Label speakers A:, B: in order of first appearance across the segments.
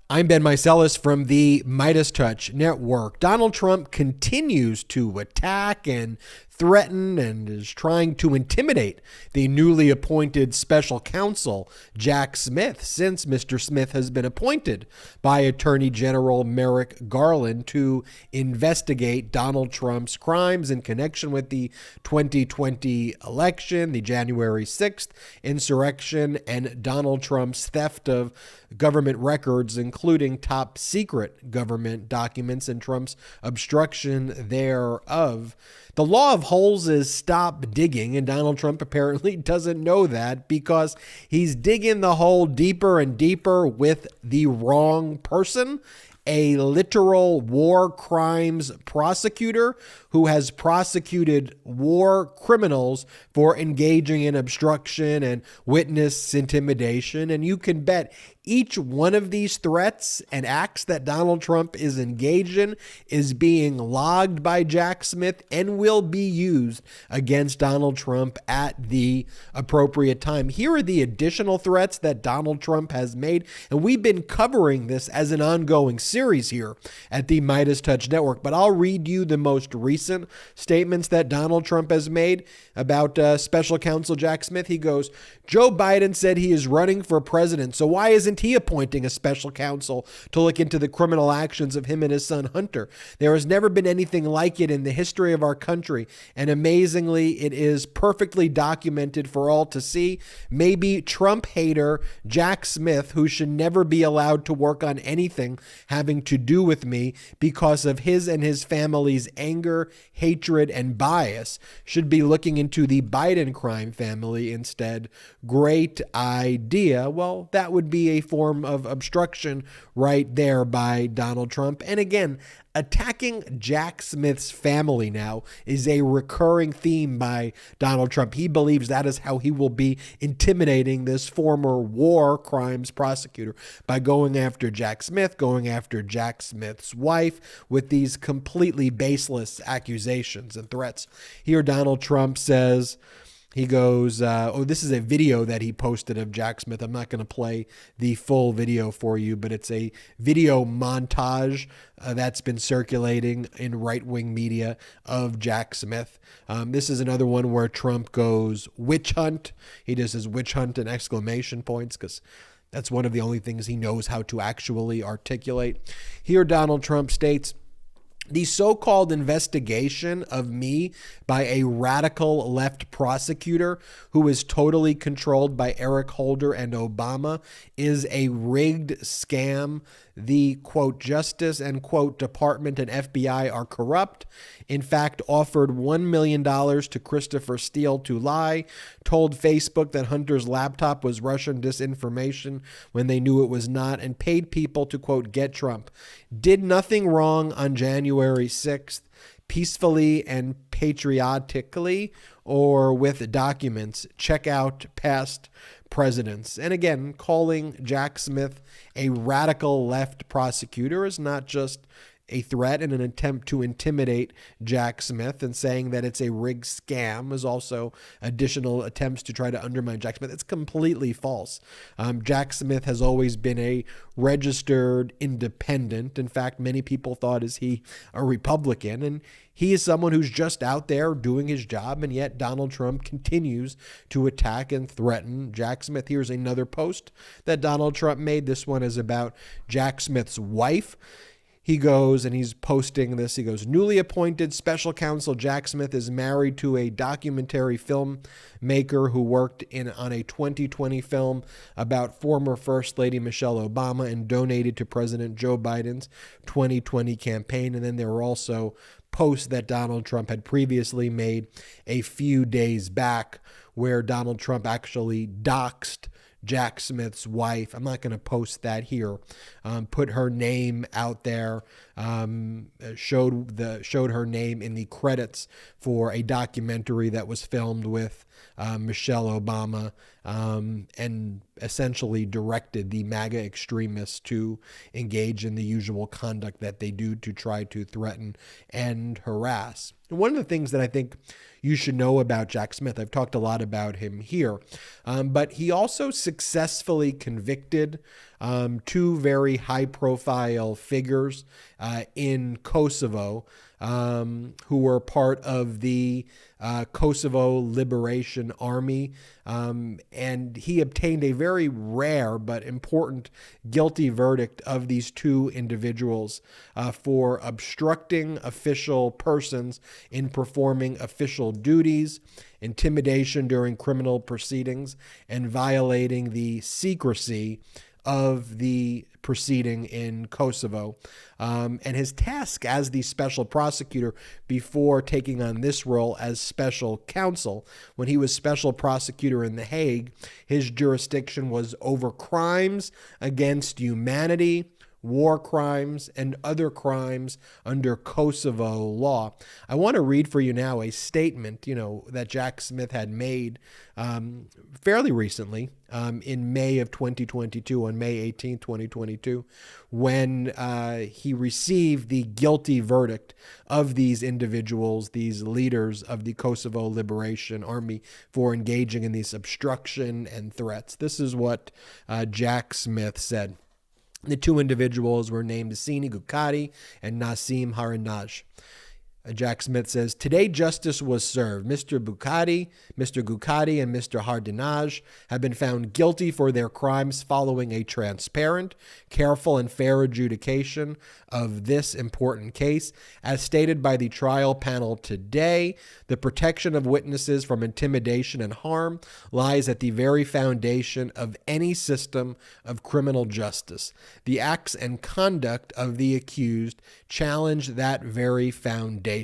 A: I'm Ben Meiselas from the MeidasTouch Network. Donald Trump continues to attack and threaten and is trying to intimidate the newly appointed special counsel, Jack Smith, since Mr. Smith has been appointed by Attorney General Merrick Garland to investigate Donald Trump's crimes in connection with the 2020 election, the January 6th insurrection, and Donald Trump's theft of government records, including top secret government documents, and Trump's obstruction thereof. The law of holes is stop digging, and Donald Trump apparently doesn't know that because he's digging the hole deeper and deeper with the wrong person. A literal war crimes prosecutor who has prosecuted war criminals for engaging in obstruction and witness intimidation. And you can bet each one of these threats and acts that Donald Trump is engaged in is being logged by Jack Smith and will be used against Donald Trump at the appropriate time. Here are the additional threats that Donald Trump has made, and we've been covering this as an ongoing series here at the MeidasTouch Network, but I'll read you the most recent statements that Donald Trump has made about special counsel Jack Smith. He goes, Joe Biden said he is running for president, so why isn't he appointing a special counsel to look into the criminal actions of him and his son Hunter? There has never been anything like it in the history of our country, and amazingly, it is perfectly documented for all to see. Maybe Trump hater Jack Smith, who should never be allowed to work on anything having to do with me because of his and his family's anger, hatred, and bias, should be looking into the Biden crime family instead. Great idea. Well, that would be a form of obstruction right there by Donald Trump. And again, attacking Jack Smith's family now is a recurring theme by Donald Trump. He believes that is how he will be intimidating this former war crimes prosecutor, by going after Jack Smith, going after Jack Smith's wife with these completely baseless accusations and threats. Here, Donald Trump says, he goes, this is a video that he posted of Jack Smith. I'm not going to play the full video for you, but it's a video montage that's been circulating in right-wing media of Jack Smith. This is another one where Trump goes witch hunt. He just says witch hunt and exclamation points because that's one of the only things he knows how to actually articulate. Here, Donald Trump states, the so-called investigation of me by a radical left prosecutor who is totally controlled by Eric Holder and Obama is a rigged scam. The, quote, Justice and, quote, Department and FBI are corrupt. In fact, offered $1 million to Christopher Steele to lie, told Facebook that Hunter's laptop was Russian disinformation when they knew it was not, and paid people to, quote, get Trump. Did nothing wrong on January 6th, peacefully and patriotically, or with documents. Check out past presidents. And again, calling Jack Smith a radical left prosecutor is not just a threat and an attempt to intimidate Jack Smith, and saying that it's a rigged scam is also additional attempts to try to undermine Jack Smith. It's completely false. Jack Smith has always been a registered independent. In fact, many people thought, is he a Republican? And he is someone who's just out there doing his job, and yet Donald Trump continues to attack and threaten Jack Smith. Here's another post that Donald Trump made. This one is about Jack Smith's wife. He goes, and he's posting this, he goes, newly appointed special counsel Jack Smith is married to a documentary filmmaker who worked on a 2020 film about former First Lady Michelle Obama and donated to President Joe Biden's 2020 campaign. And then there were also posts that Donald Trump had previously made a few days back where Donald Trump actually doxed Jack Smith's wife. I'm not going to post that here. Put her name out there. Showed her name in the credits for a documentary that was filmed with Michelle Obama, and essentially directed the MAGA extremists to engage in the usual conduct that they do to try to threaten and harass. And one of the things that I think you should know about Jack Smith, I've talked a lot about him here, but he also successfully convicted two very high-profile figures in Kosovo who were part of the Kosovo Liberation Army. And he obtained a very rare but important guilty verdict of these two individuals for obstructing official persons in performing official duties, intimidation during criminal proceedings, and violating the secrecy of the proceeding in Kosovo. And his task as the special prosecutor before taking on this role as special counsel, when he was special prosecutor in The Hague, his jurisdiction was over crimes against humanity, war crimes, and other crimes under Kosovo law. I want to read for you now a statement, that Jack Smith had made fairly recently in May of 2022, on May 18, 2022, when he received the guilty verdict of these individuals, these leaders of the Kosovo Liberation Army, for engaging in these obstruction and threats. This is what Jack Smith said. The two individuals were named Sini Gukati and Nasim Haranaj. Jack Smith says, today justice was served. Mr. Gukati, and Mr. Haranaj have been found guilty for their crimes following a transparent, careful, and fair adjudication of this important case. As stated by the trial panel today, the protection of witnesses from intimidation and harm lies at the very foundation of any system of criminal justice. The acts and conduct of the accused challenge that very foundation.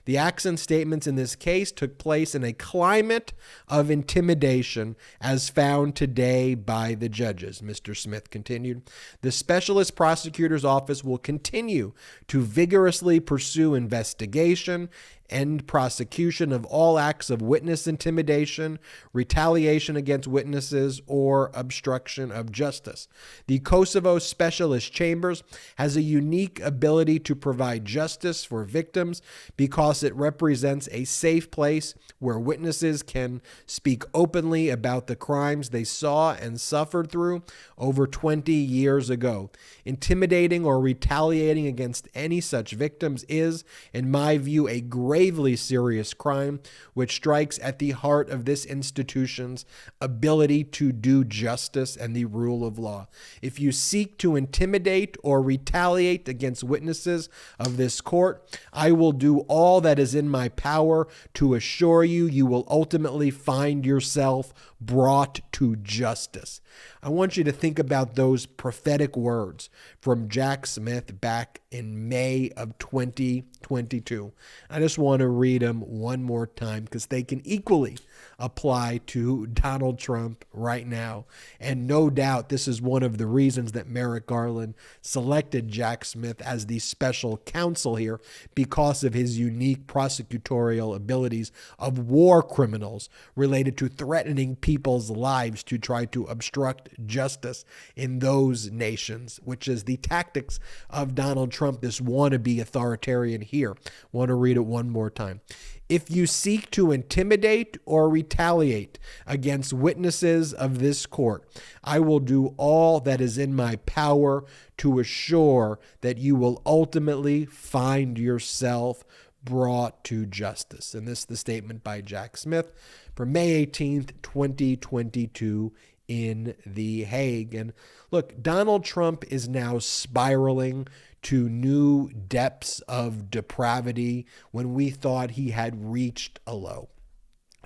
A: The acts and statements in this case took place in a climate of intimidation as found today by the judges, Mr. Smith continued. The Specialist Prosecutor's Office will continue to vigorously pursue investigation and prosecution of all acts of witness intimidation, retaliation against witnesses, or obstruction of justice. The Kosovo Specialist Chambers has a unique ability to provide justice for victims because it represents a safe place where witnesses can speak openly about the crimes they saw and suffered through over 20 years ago. Intimidating or retaliating against any such victims is, in my view, a gravely serious crime which strikes at the heart of this institution's ability to do justice and the rule of law. If you seek to intimidate or retaliate against witnesses of this court, I will do all that is in my power to assure you you will ultimately find yourself brought to justice. I want you to think about those prophetic words from Jack Smith back in May of 2022. I just want to read them one more time because they can equally apply to Donald Trump right now. And no doubt this is one of the reasons that Merrick Garland selected Jack Smith as the special counsel here, because of his unique prosecutorial abilities of war criminals related to threatening people's lives to try to obstruct justice in those nations, which is the tactics of Donald Trump, this wannabe authoritarian here. Want to read it one more time. If you seek to intimidate or retaliate against witnesses of this court, I will do all that is in my power to assure that you will ultimately find yourself brought to justice. And this is the statement by Jack Smith from May 18th, 2022 in The Hague. And look, Donald Trump is now spiraling to new depths of depravity when we thought he had reached a low.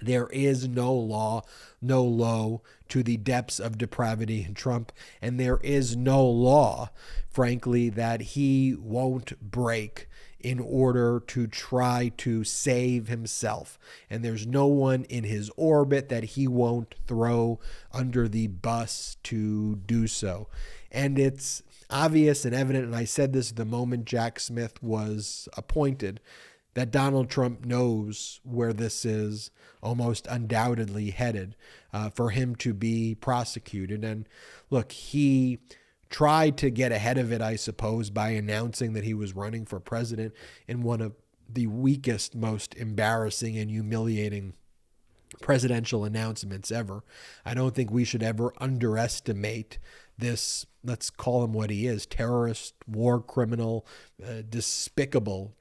A: There is no low to the depths of depravity in Trump, and there is no law, frankly, that he won't break in order to try to save himself. And there's no one in his orbit that he won't throw under the bus to do so. And it's obvious and evident, and I said this the moment Jack Smith was appointed, that Donald Trump knows where this is almost undoubtedly headed for him to be prosecuted. And look, he tried to get ahead of it, I suppose, by announcing that he was running for president in one of the weakest, most embarrassing and humiliating presidential announcements ever. I don't think we should ever underestimate this, let's call him what he is, terrorist, war criminal, despicable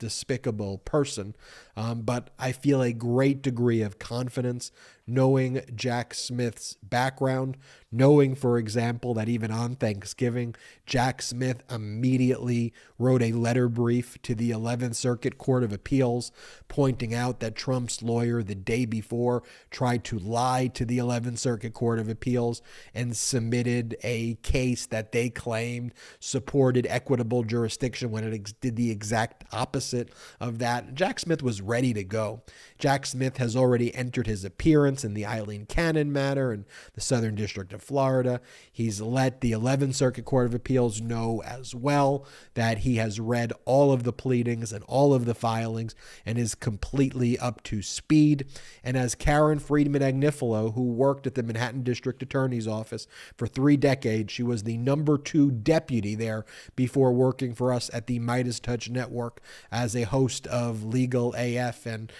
A: person. But I feel a great degree of confidence knowing Jack Smith's background, knowing, for example, that even on Thanksgiving, Jack Smith immediately wrote a letter brief to the 11th Circuit Court of Appeals, pointing out that Trump's lawyer the day before tried to lie to the 11th Circuit Court of Appeals and submitted a case that they claimed supported equitable jurisdiction when it did the exact opposite of that. Jack Smith was ready to go. Jack Smith has already entered his appearance in the Eileen Cannon matter in the Southern District of Florida. He's let the 11th Circuit Court of Appeals know as well that he has read all of the pleadings and all of the filings and is completely up to speed. And as Karen Friedman Agnifilo, who worked at the Manhattan District Attorney's Office for 3 decades, she was the number 2 deputy there before working for us at the MeidasTouch Network as a host of Legal AF and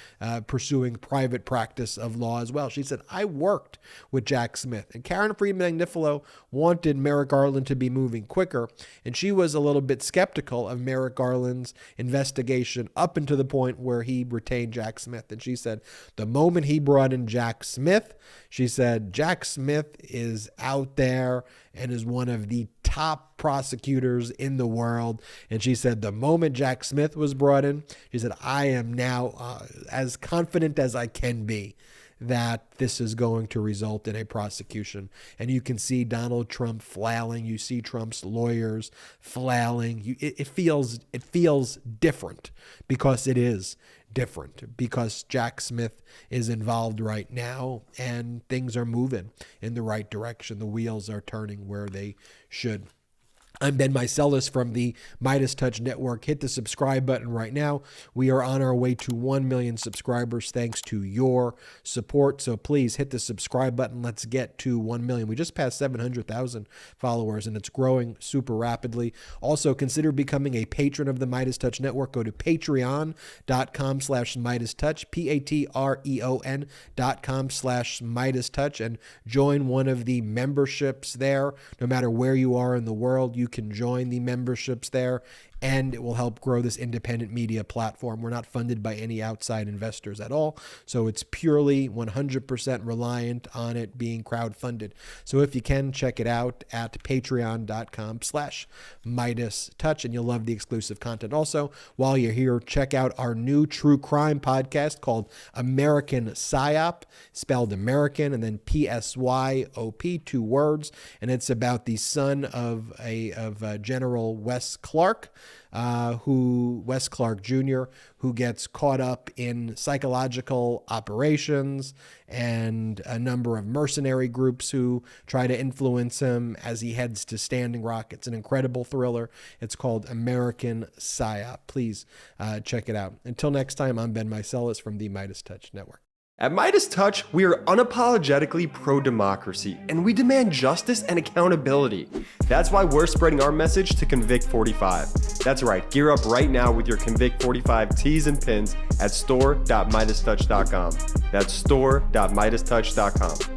A: pursuing private practice of law as well. She said, I worked with Jack Smith. And Karen Friedman Agnifilo wanted Merrick Garland to be moving quicker, and she was a little bit skeptical of Merrick Garland's investigation up until the point where he retained Jack Smith. And she said, the moment he brought in Jack Smith, she said, Jack Smith is out there and is one of the top prosecutors in the world. And she said, the moment Jack Smith was brought in, she said, I am now as confident as I can be that this is going to result in a prosecution. And you can see Donald Trump flailing. You see Trump's lawyers flailing. It feels different because it is different, because Jack Smith is involved right now and things are moving in the right direction. The wheels are turning where they should. I'm Ben Meiselas from the MeidasTouch Network. Hit the subscribe button right now. We are on our way to 1 million subscribers thanks to your support. So please hit the subscribe button. Let's get to 1 million. We just passed 700,000 followers and it's growing super rapidly. Also, consider becoming a patron of the MeidasTouch Network. Go to patreon.com/MeidasTouch, patreon.com/MeidasTouch, and join one of the memberships there. No matter where you are in the world, you can join the memberships there, and it will help grow this independent media platform. We're not funded by any outside investors at all, so it's purely 100% reliant on it being crowdfunded. So if you can, check it out at patreon.com/MeidasTouch, and you'll love the exclusive content. Also, while you're here, check out our new true crime podcast called American Psyop, spelled American and then PSYOP, 2 words, and it's about the son of General Wes Clark, Wes Clark Jr., who gets caught up in psychological operations and a number of mercenary groups who try to influence him as he heads to Standing Rock. It's an incredible thriller. It's called American Psyop. Please check it out. Until next time, I'm Ben Meiselas from the MeidasTouch Network.
B: At MeidasTouch, we are unapologetically pro-democracy, and we demand justice and accountability. That's why we're spreading our message to Convict 45. That's right, gear up right now with your Convict 45 tees and pins at store.meidastouch.com. That's store.meidastouch.com.